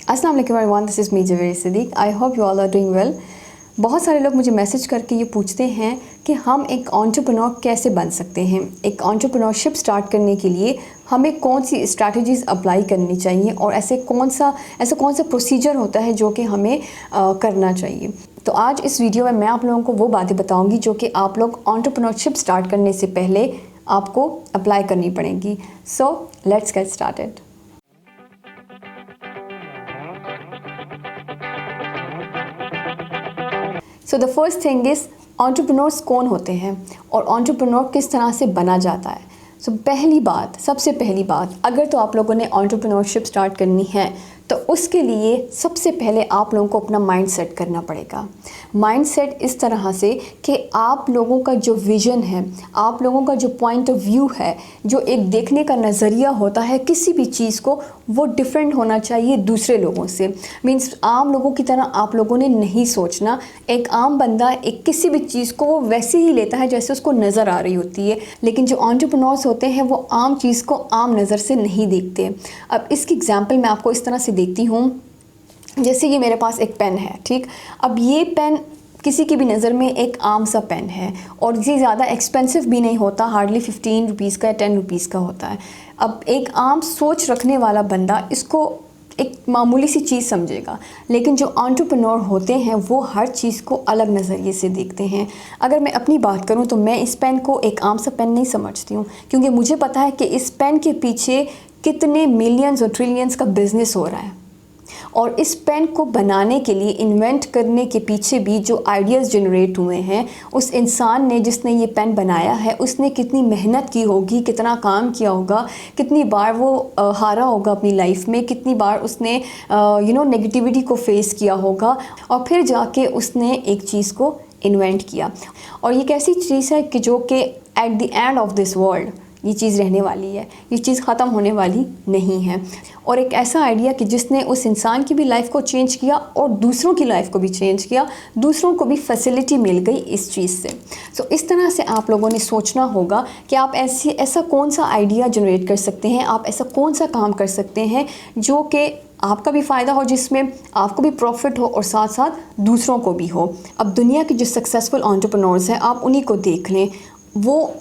अस्सलाम वालेकुम everyone, this is me Javeri Siddique. I hope you all are doing well. बहुत सारे लोग मुझे मैसेज करके ये पूछते हैं कि हम एक एंटरप्रेन्योर कैसे बन सकते हैं। एक एंटरप्रेन्योरशिप स्टार्ट करने के लिए हमें कौन सी स्ट्रैटेजीज़ अप्लाई करनी चाहिए और ऐसा कौन सा प्रोसीजर होता है जो कि हमें करना चाहिए। तो आज इस वीडियो में मैं आप लोगों को वो बातें बताऊँगी जो कि आप लोग एंटरप्रेन्योरशिप स्टार्ट करने से पहले आपको अप्लाई करनी पड़ेंगी। So let's get started. So the first thing is entrepreneurs कौन होते हैं और एंटरप्रेन्योर किस तरह से बना जाता है। सबसे पहली बात, अगर तो आप लोगों ने एंटरप्रेन्योरशिप स्टार्ट करनी है तो उसके लिए सबसे पहले आप लोगों को अपना माइंड सेट करना पड़ेगा। माइंड सेट इस तरह से कि आप लोगों का जो विज़न है, आप लोगों का जो पॉइंट ऑफ व्यू है, जो एक देखने का नज़रिया होता है किसी भी चीज़ को, वो डिफरेंट होना चाहिए दूसरे लोगों से। मीन्स आम लोगों की तरह आप लोगों ने नहीं सोचना। एक आम बंदा एक किसी भी चीज़ को वो वैसे ही लेता है जैसे उसको नज़र आ रही होती है, लेकिन जो एंटरप्रेन्योर्स होते हैं वो आम चीज़ को आम नज़र से नहीं देखते। अब इसकी एग्जांपल मैं आपको इस तरह से देखती हूँ, जैसे ये मेरे पास एक पेन है, ठीक। अब ये पेन किसी की भी नज़र में एक आम सा पेन है और ये ज़्यादा एक्सपेंसिव भी नहीं होता, हार्डली 15 रुपीज़ का या 10 रुपीज़ का होता है। अब एक आम सोच रखने वाला बंदा इसको एक मामूली सी चीज़ समझेगा, लेकिन जो एंटरप्रेन्योर होते हैं वो हर चीज़ को अलग नज़रिए से देखते हैं। अगर मैं अपनी बात करूं तो मैं इस पेन को एक आम सा पेन नहीं समझती हूं, क्योंकि मुझे पता है कि इस पेन के पीछे कितने मिलियंस और ट्रिलियंस का बिज़नेस हो रहा है और इस पेन को बनाने के लिए, इन्वेंट करने के पीछे भी जो आइडियाज़ जनरेट हुए हैं, उस इंसान ने जिसने ये पेन बनाया है उसने कितनी मेहनत की होगी, कितना काम किया होगा, कितनी बार वो हारा होगा अपनी लाइफ में, कितनी बार उसने नेगेटिविटी को फेस किया होगा और फिर जाके उसने एक चीज़ को इन्वेंट किया। और ये कैसी चीज़ है कि जो कि at the end of this world ये चीज़ रहने वाली है, ये चीज़ ख़त्म होने वाली नहीं है। और एक ऐसा आइडिया कि जिसने उस इंसान की भी लाइफ को चेंज किया और दूसरों की लाइफ को भी चेंज किया, दूसरों को भी फैसिलिटी मिल गई इस चीज़ से। सो इस तरह से आप लोगों ने सोचना होगा कि आप ऐसा कौन सा आइडिया जनरेट कर सकते हैं, आप ऐसा कौन सा काम कर सकते हैं जो कि आपका भी फ़ायदा हो, जिसमें आपको भी प्रॉफिट हो और साथ साथ दूसरों को भी हो। अब दुनिया के जो सक्सेसफुल एंटरप्रेन्योर्स हैं, आप उन्हीं को देख लें। वो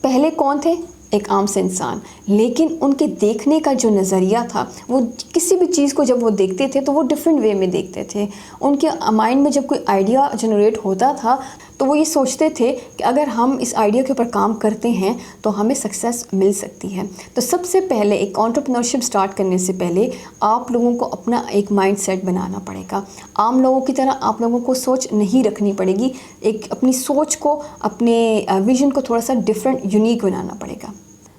पहले कौन थे? एक आम से इंसान, लेकिन उनके देखने का जो नज़रिया था, वो किसी भी चीज़ को जब वो देखते थे तो वो डिफरेंट वे में देखते थे। उनके माइंड में जब कोई आइडिया जनरेट होता था तो वो ये सोचते थे कि अगर हम इस आइडिया के ऊपर काम करते हैं तो हमें सक्सेस मिल सकती है। तो सबसे पहले एक एंटरप्रेन्योरशिप स्टार्ट करने से पहले आप लोगों को अपना एक माइंड सेट बनाना पड़ेगा। आम लोगों की तरह आप लोगों को सोच नहीं रखनी पड़ेगी, एक अपनी सोच को, अपने विजन को थोड़ा सा डिफरेंट, यूनिक बनाना पड़ेगा।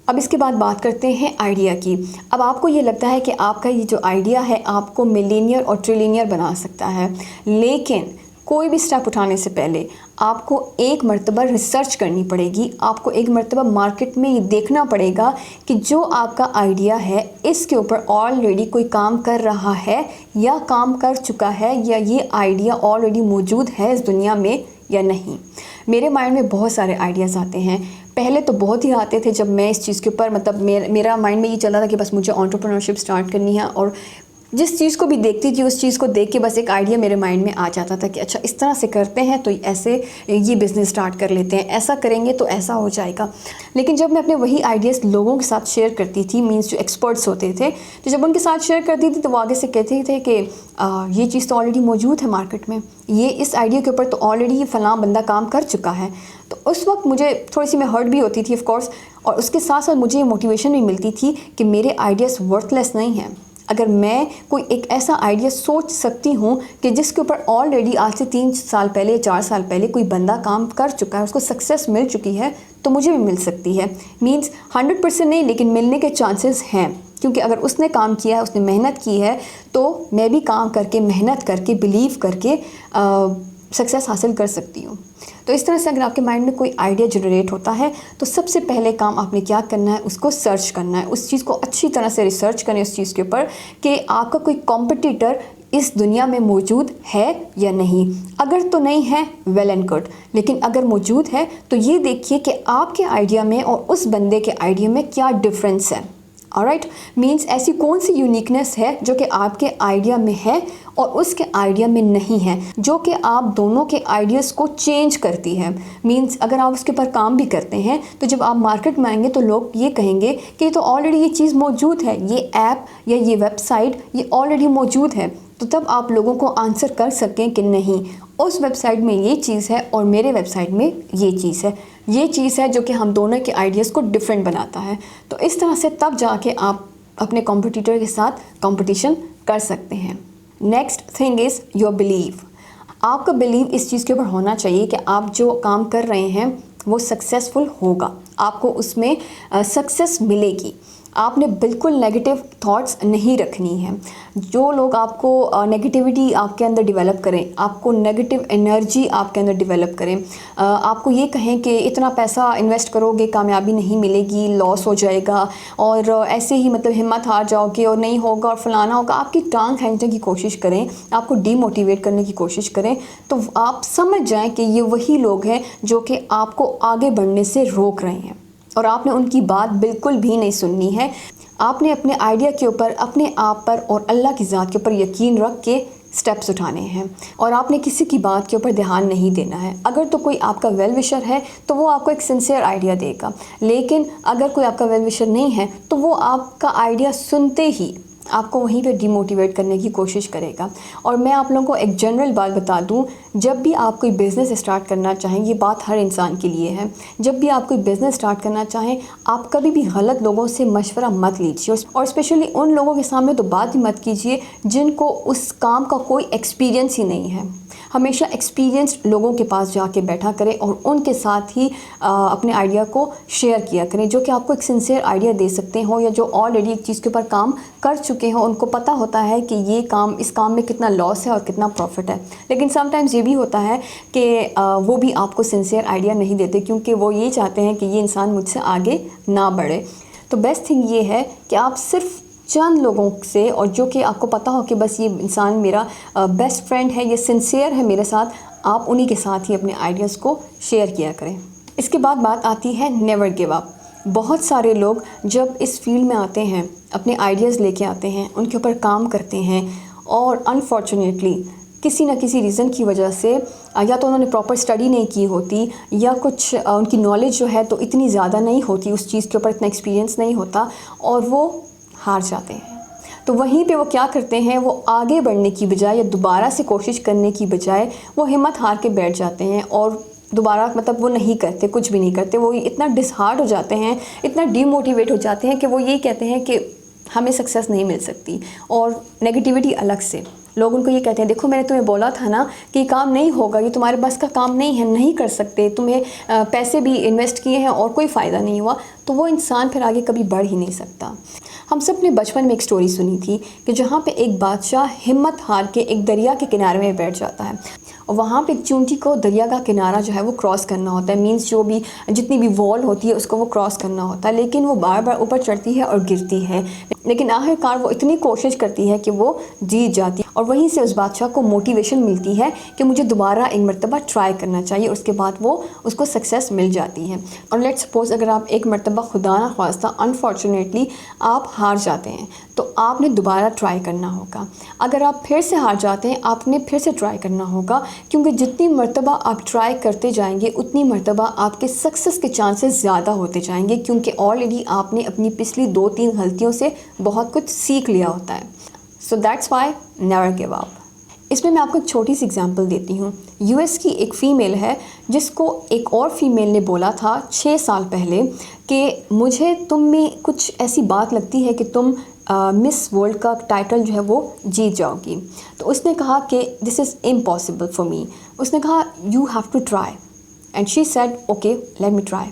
अब इसके बाद बात करते हैं आइडिया की। अब आपको ये लगता है कि आपका ये जो आइडिया है आपको मिलियनियर और ट्रिलियनियर बना सकता है, लेकिन कोई भी स्टेप उठाने से पहले आपको एक मर्तबा रिसर्च करनी पड़ेगी। आपको एक मर्तबा मार्केट में ये देखना पड़ेगा कि जो आपका आइडिया है इसके ऊपर ऑलरेडी कोई काम कर रहा है या काम कर चुका है, या ये आइडिया ऑलरेडी मौजूद है इस दुनिया में या नहीं। मेरे माइंड में बहुत सारे आइडियाज़ आते हैं। पहले तो बहुत ही आते थे जब मैं इस चीज़ के ऊपर मेरा माइंड में ये चल रहा था कि बस मुझे एंटरप्रेन्योरशिप स्टार्ट करनी है, और जिस चीज़ को भी देखती थी उस चीज़ को देख के बस एक आइडिया मेरे माइंड में आ जाता था कि अच्छा इस तरह से करते हैं तो ऐसे ये बिज़नेस स्टार्ट कर लेते हैं, ऐसा करेंगे तो ऐसा हो जाएगा। लेकिन जब मैं अपने वही आइडियाज़ लोगों के साथ शेयर करती थी, मीन्स जो एक्सपर्ट्स होते थे, तो जब उनके साथ शेयर करती थी तो वो आगे से कहते थे कि ये चीज़ तो ऑलरेडी मौजूद है मार्केट में, ये इस आइडिया के ऊपर तो ऑलरेडी फ़लाँ बंदा काम कर चुका है। तो उस वक्त मुझे थोड़ी सी मैं हर्ट भी होती थी ऑफ कोर्स, और उसके साथ साथ मुझे ये मोटिवेशन भी मिलती थी कि मेरे आइडियाज़ वर्थलेस नहीं हैं। अगर मैं कोई एक ऐसा आइडिया सोच सकती हूँ कि जिसके ऊपर ऑलरेडी आज से 3 साल पहले, 4 साल पहले कोई बंदा काम कर चुका है, उसको सक्सेस मिल चुकी है, तो मुझे भी मिल सकती है। मीन्स 100% नहीं, लेकिन मिलने के चांसेस हैं, क्योंकि अगर उसने काम किया है, उसने मेहनत की है, तो मैं भी काम करके, मेहनत करके, बिलीव करके सक्सेस हासिल कर सकती हूँ। तो इस तरह से अगर आपके माइंड में कोई आइडिया जनरेट होता है तो सबसे पहले काम आपने क्या करना है, उसको सर्च करना है, उस चीज़ को अच्छी तरह से रिसर्च करें उस चीज़ के ऊपर कि आपका कोई कॉम्पिटिटर इस दुनिया में मौजूद है या नहीं। अगर तो नहीं है, वेल एंड गुड, लेकिन अगर मौजूद है तो ये देखिए कि आपके आइडिया में और उस बंदे के आइडिया में क्या डिफरेंस है। ऑलराइट, मीन्स ऐसी कौन सी यूनिकनेस है जो कि आपके आइडिया में है और उसके आइडिया में नहीं है, जो कि आप दोनों के आइडियाज़ को चेंज करती है। मीन्स अगर आप उसके ऊपर काम भी करते हैं तो जब आप मार्केट में आएंगे तो लोग ये कहेंगे कि ये तो ऑलरेडी ये चीज़ मौजूद है, ये ऐप या ये वेबसाइट ये ऑलरेडी मौजूद है। तो तब आप लोगों को आंसर कर सकें कि नहीं, उस वेबसाइट में ये चीज़ है और मेरे वेबसाइट में ये चीज़ है, ये चीज़ है जो कि हम दोनों के आइडियाज़ को डिफरेंट बनाता है। तो इस तरह से तब जाके आप अपने कॉम्पिटिटर के साथ कंपटीशन कर सकते हैं। Next thing is your believe. आपका बिलीव इस चीज़ के ऊपर होना चाहिए कि आप जो काम कर रहे हैं वो सक्सेसफुल होगा, आपको उसमें सक्सेस मिलेगी। आपने बिल्कुल नेगेटिव थॉट्स नहीं रखनी है। जो लोग आपको नेगेटिविटी आपके अंदर डेवलप करें, आपको नेगेटिव एनर्जी आपके अंदर डेवलप करें, आपको ये कहें कि इतना पैसा इन्वेस्ट करोगे कामयाबी नहीं मिलेगी, लॉस हो जाएगा और ऐसे ही मतलब हिम्मत हार जाओगे और नहीं होगा और फलाना होगा, आपकी टांग खींचने की कोशिश करें, आपको डीमोटिवेट करने की कोशिश करें, तो आप समझ जाएं कि ये वही लोग हैं जो कि आपको आगे बढ़ने से रोक रहे हैं और आपने उनकी बात बिल्कुल भी नहीं सुननी है। आपने अपने आइडिया के ऊपर, अपने आप पर और अल्लाह की ज़ात के ऊपर यकीन रख के स्टेप्स उठाने हैं और आपने किसी की बात के ऊपर ध्यान नहीं देना है। अगर तो कोई आपका वेल विशर है तो वो आपको एक सिंसियर आइडिया देगा, लेकिन अगर कोई आपका वेल विशर नहीं है तो वो आपका आइडिया सुनते ही आपको वहीं पे डिमोटिवेट करने की कोशिश करेगा। और मैं आप लोगों को एक जनरल बात बता दूं, जब भी आप कोई बिज़नेस स्टार्ट करना चाहें, ये बात हर इंसान के लिए है, जब भी आप कोई बिज़नेस स्टार्ट करना चाहें आप कभी भी गलत लोगों से मशवरा मत लीजिए और स्पेशली उन लोगों के सामने तो बात ही मत कीजिए जिनको उस काम का कोई एक्सपीरियंस ही नहीं है। हमेशा एक्सपीरियंस्ड लोगों के पास जाके बैठा करें और उनके साथ ही अपने आइडिया को शेयर किया करें, जो कि आपको एक सिंसियर आइडिया दे सकते हो या जो ऑलरेडी एक चीज़ के ऊपर काम कर चुके हो। उनको पता होता है कि ये काम, इस काम में कितना लॉस है और कितना प्रॉफिट है। लेकिन समटाइम्स ये भी होता है कि वो भी आपको सिंसियर आइडिया नहीं देते क्योंकि वो ये चाहते हैं कि ये इंसान मुझसे आगे ना बढ़े। तो बेस्ट थिंग ये है कि आप सिर्फ चंद लोगों से, और जो कि आपको पता हो कि बस ये इंसान मेरा बेस्ट फ्रेंड है, ये सिंसियर है मेरे साथ, आप उन्हीं के साथ ही अपने आइडियाज़ को शेयर किया करें। इसके बाद बात आती है नेवर गिव अप। बहुत सारे लोग जब इस फील्ड में आते हैं, अपने आइडियाज़ लेके आते हैं, उनके ऊपर काम करते हैं और अनफॉर्चुनेटली किसी न किसी रीज़न की वजह से या तो उन्होंने प्रॉपर स्टडी नहीं की होती या कुछ उनकी नॉलेज जो है तो इतनी ज़्यादा नहीं होती, उस चीज़ के ऊपर इतना एक्सपीरियंस नहीं होता और वो हार जाते हैं। तो वहीं पे वो क्या करते हैं, वो आगे बढ़ने की बजाय या दोबारा से कोशिश करने की बजाय वो हिम्मत हार के बैठ जाते हैं और दोबारा मतलब वो नहीं करते, कुछ भी नहीं करते। वो इतना डिसहार्ट हो जाते हैं, इतना डीमोटिवेट हो जाते हैं कि वो ये कहते हैं कि हमें सक्सेस नहीं मिल सकती। और नेगेटिविटी अलग से लोग उनको ये कहते हैं, देखो मैंने तुम्हें बोला था ना कि काम नहीं होगा, ये तुम्हारे बस का काम नहीं है, नहीं कर सकते, तुम्हें पैसे भी इन्वेस्ट किए हैं और कोई फ़ायदा नहीं हुआ। तो वो इंसान फिर आगे कभी बढ़ ही नहीं सकता। हम सब ने बचपन में एक स्टोरी सुनी थी कि जहाँ पे एक बादशाह हिम्मत हार के एक दरिया के किनारे में बैठ जाता है और वहाँ पे एक चूंटी को दरिया का किनारा जो है वो क्रॉस करना होता है। मीन्स जो भी जितनी भी वॉल होती है उसको वो क्रॉस करना होता है, लेकिन वो बार बार ऊपर चढ़ती है और गिरती है, लेकिन आखिरकार वो इतनी कोशिश करती है कि वो जीत जाती है। और वहीं से उस बादशाह को मोटिवेशन मिलती है कि मुझे दोबारा एक मरतबा ट्राई करना चाहिए। उसके बाद वो उसको सक्सेस मिल जाती है। और लेट्स सपोज अगर आप एक मरतबा खुदा ना ख्वास्ता अनफॉर्चुनेटली आप हार जाते हैं तो आपने दोबारा ट्राई करना होगा। अगर आप फिर से हार जाते हैं आपने फिर से ट्राई करना होगा, क्योंकि जितनी मरतबा आप ट्राई करते जाएंगे उतनी मरतबा आपके सक्सेस के चांसेस ज़्यादा होते जाएंगे, क्योंकि ऑलरेडी आपने अपनी पिछली 2-3 गलतियों से बहुत कुछ सीख लिया होता है। So that's why never give up. इसमें मैं आपको एक छोटी सी एग्जांपल देती हूँ। यूएस की एक फ़ीमेल है जिसको एक और फीमेल ने बोला था 6 साल पहले कि मुझे तुम में कुछ ऐसी बात लगती है कि तुम मिस वर्ल्ड का टाइटल जो है वो जीत जाओगी। तो उसने कहा कि this is impossible for me. उसने कहा you have to try and she said okay let me try.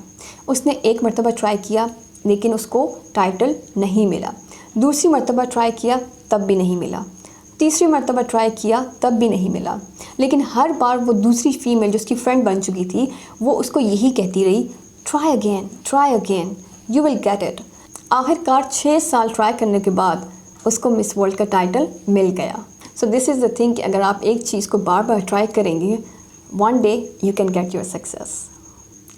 उसने एक मरतबा ट्राई किया लेकिन उसको टाइटल नहीं मिला। दूसरी मरतबा ट्राई किया तब भी नहीं मिला। तीसरी मरतबा ट्राई किया तब भी नहीं मिला। लेकिन हर बार वो दूसरी फीमेल जो उसकी फ्रेंड बन चुकी थी वो उसको यही कहती रही, try again you will get it. आखिरकार 6 साल ट्राई करने के बाद उसको मिस वर्ल्ड का टाइटल मिल गया। So this is the thing कि अगर आप एक चीज़ को बार बार ट्राई करेंगे one day you can get your success.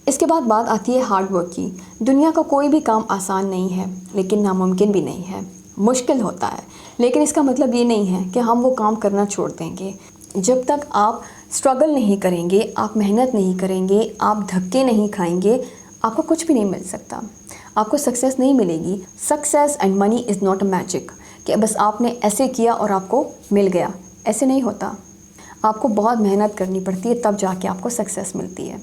इसके बाद बात आती है हार्ड वर्क की। दुनिया का कोई भी काम आसान नहीं है, लेकिन नामुमकिन भी नहीं है। मुश्किल होता है, लेकिन इसका मतलब ये नहीं है कि हम वो काम करना छोड़ देंगे। जब तक आप स्ट्रगल नहीं करेंगे, आप मेहनत नहीं करेंगे, आप धक्के नहीं खाएंगे, आपको कुछ भी नहीं मिल सकता। आपको सक्सेस नहीं मिलेगी। Success and money is not a magic कि बस आपने ऐसे किया और आपको मिल गया। ऐसे नहीं होता। आपको बहुत मेहनत करनी पड़ती है, तब जाके आपको सक्सेस मिलती है।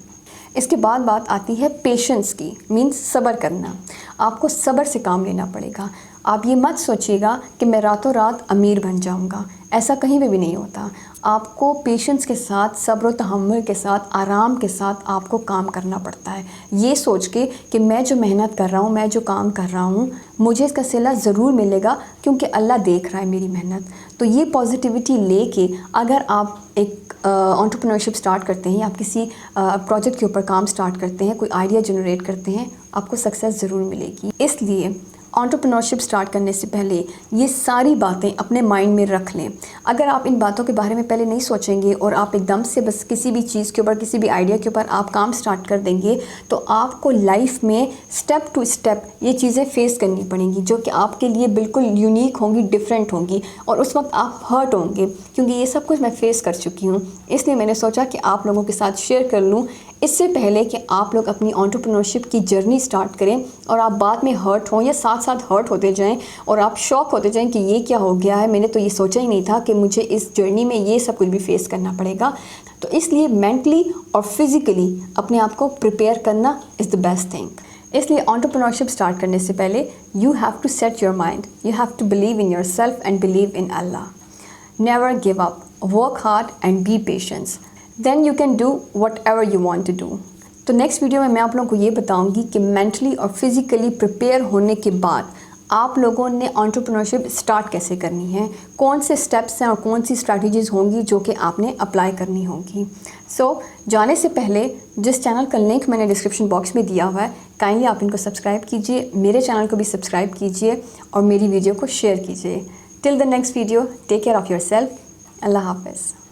इसके बाद बात आती है पेशेंस की, मीन्स सब्र करना। आपको सब्र से काम लेना पड़ेगा। आप ये मत सोचिएगा कि मैं रातों रात अमीर बन जाऊंगा, ऐसा कहीं भी नहीं होता। आपको पेशेंस के साथ, सब्र और तहम्मुल के साथ, आराम के साथ आपको काम करना पड़ता है, ये सोच के कि मैं जो मेहनत कर रहा हूँ, मैं जो काम कर रहा हूँ, मुझे इसका सिला ज़रूर मिलेगा क्योंकि अल्लाह देख रहा है मेरी मेहनत। तो ये पॉजिटिविटी लेके अगर आप एक एंटरप्रेन्योरशिप स्टार्ट करते हैं या आप किसी प्रोजेक्ट के ऊपर काम स्टार्ट करते हैं, कोई आइडिया जनरेट करते हैं, आपको सक्सेस ज़रूर मिलेगी। इसलिए एंटरप्रेन्योरशिप स्टार्ट करने से पहले ये सारी बातें अपने माइंड में रख लें। अगर आप इन बातों के बारे में पहले नहीं सोचेंगे और आप एकदम से बस किसी भी चीज़ के ऊपर, किसी भी आइडिया के ऊपर आप काम स्टार्ट कर देंगे, तो आपको लाइफ में स्टेप टू स्टेप ये चीज़ें फेस करनी पड़ेंगी जो कि आपके लिए बिल्कुल यूनिक होंगी, डिफरेंट होंगी, और उस वक्त आप हर्ट होंगे क्योंकि ये सब कुछ मैं फ़ेस कर चुकी हूँ। इसलिए मैंने सोचा कि आप लोगों के साथ शेयर कर लूँ, इससे पहले कि आप लोग अपनी एंटरप्रेन्योरशिप की जर्नी स्टार्ट करें और आप बाद में हर्ट हों या साथ साथ हर्ट होते जाएं और आप शॉक होते जाएं कि ये क्या हो गया है, मैंने तो ये सोचा ही नहीं था कि मुझे इस जर्नी में ये सब कुछ भी फेस करना पड़ेगा। तो इसलिए मेंटली और फिज़िकली अपने आप को प्रिपेयर करना इज़ द बेस्ट थिंग। इसलिए एंटरप्रेन्योरशिप स्टार्ट करने से पहले you have to set your mind, you have to believe in yourself and believe in Allah. Never give up, work hard and be patience, then you can do whatever you want to do. तो next video में मैं आप लोगों को ये बताऊंगी कि mentally और फिज़िकली प्रिपेयर होने के बाद आप लोगों ने एंटरप्रेन्योरशिप स्टार्ट कैसे करनी है, कौन से स्टेप्स हैं और कौन सी स्ट्रैटेजीज़ होंगी जो कि आपने अप्लाई करनी होंगी। जाने से पहले जिस चैनल का लिंक मैंने डिस्क्रिप्शन बॉक्स में दिया हुआ है, काइंडली आप इनको सब्सक्राइब कीजिए, मेरे चैनल को भी सब्सक्राइब कीजिए और मेरी वीडियो को शेयर कीजिए। Till the next video, take care of yourself. अल्लाह हाफ़िज़।